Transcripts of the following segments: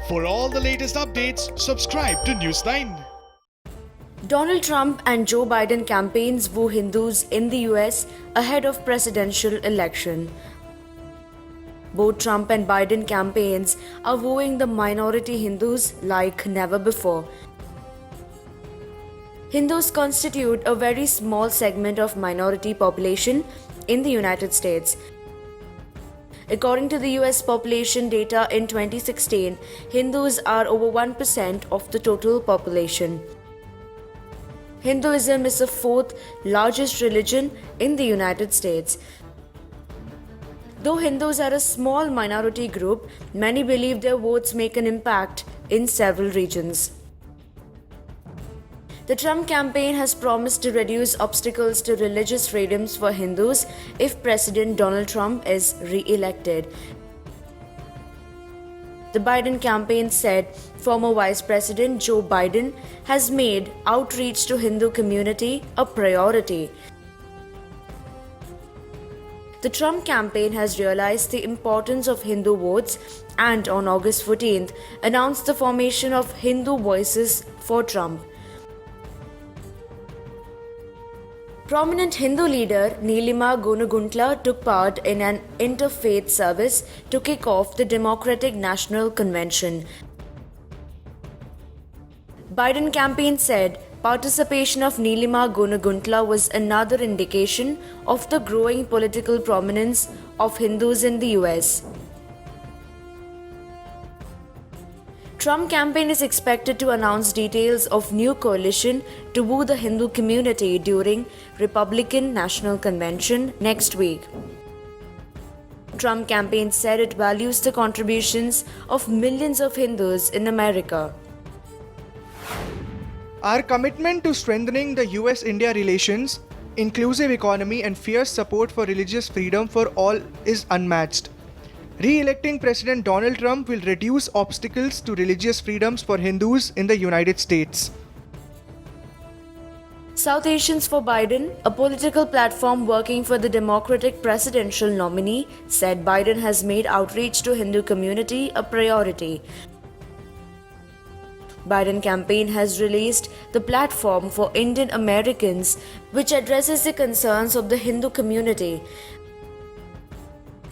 For all the latest updates, subscribe to News9. Donald Trump and Joe Biden campaigns woo Hindus in the US ahead of presidential election. Both Trump and Biden campaigns are wooing the minority Hindus like never before. Hindus constitute a very small segment of minority population in the United States. According to the US population data in 2016, Hindus are over 1% of the total population. Hinduism is the fourth largest religion in the United States. Though Hindus are a small minority group, many believe their votes make an impact in several regions. The Trump campaign has promised to reduce obstacles to religious freedoms for Hindus if President Donald Trump is re-elected. The Biden campaign said former Vice President Joe Biden has made outreach to Hindu community a priority. The Trump campaign has realized the importance of Hindu votes and on August 14th announced the formation of Hindu Voices for Trump. Prominent Hindu leader Nilima Gonuguntla took part in an interfaith service to kick off the Democratic National Convention. Biden campaign said participation of Nilima Gonuguntla was another indication of the growing political prominence of Hindus in the US. Trump campaign is expected to announce details of new coalition to woo the Hindu community during Republican National Convention next week. Trump campaign said it values the contributions of millions of Hindus in America. Our commitment to strengthening the US-India relations, inclusive economy and fierce support for religious freedom for all is unmatched. Re-electing President Donald Trump will reduce obstacles to religious freedoms for Hindus in the United States. South Asians for Biden, a political platform working for the Democratic presidential nominee, said Biden has made outreach to Hindu community a priority. Biden campaign has released the platform for Indian Americans, which addresses the concerns of the Hindu community.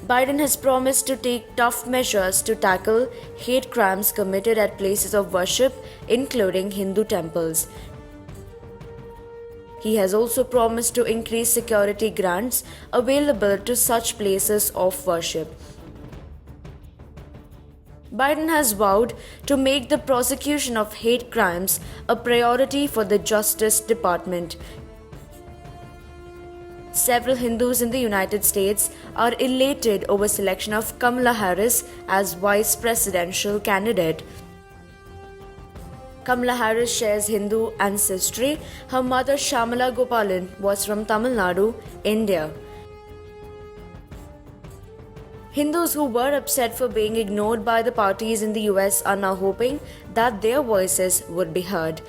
Biden has promised to take tough measures to tackle hate crimes committed at places of worship, including Hindu temples. He has also promised to increase security grants available to such places of worship. Biden has vowed to make the prosecution of hate crimes a priority for the Justice Department. Several Hindus in the United States are elated over selection of Kamala Harris as vice presidential candidate. Kamala Harris shares Hindu ancestry. Her mother Shyamala Gopalan was from Tamil Nadu, India. Hindus who were upset for being ignored by the parties in the US are now hoping that their voices would be heard.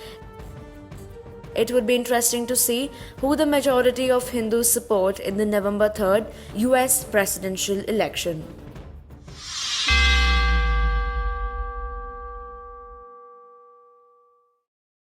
It would be interesting to see who the majority of Hindus support in the November 3rd US presidential election.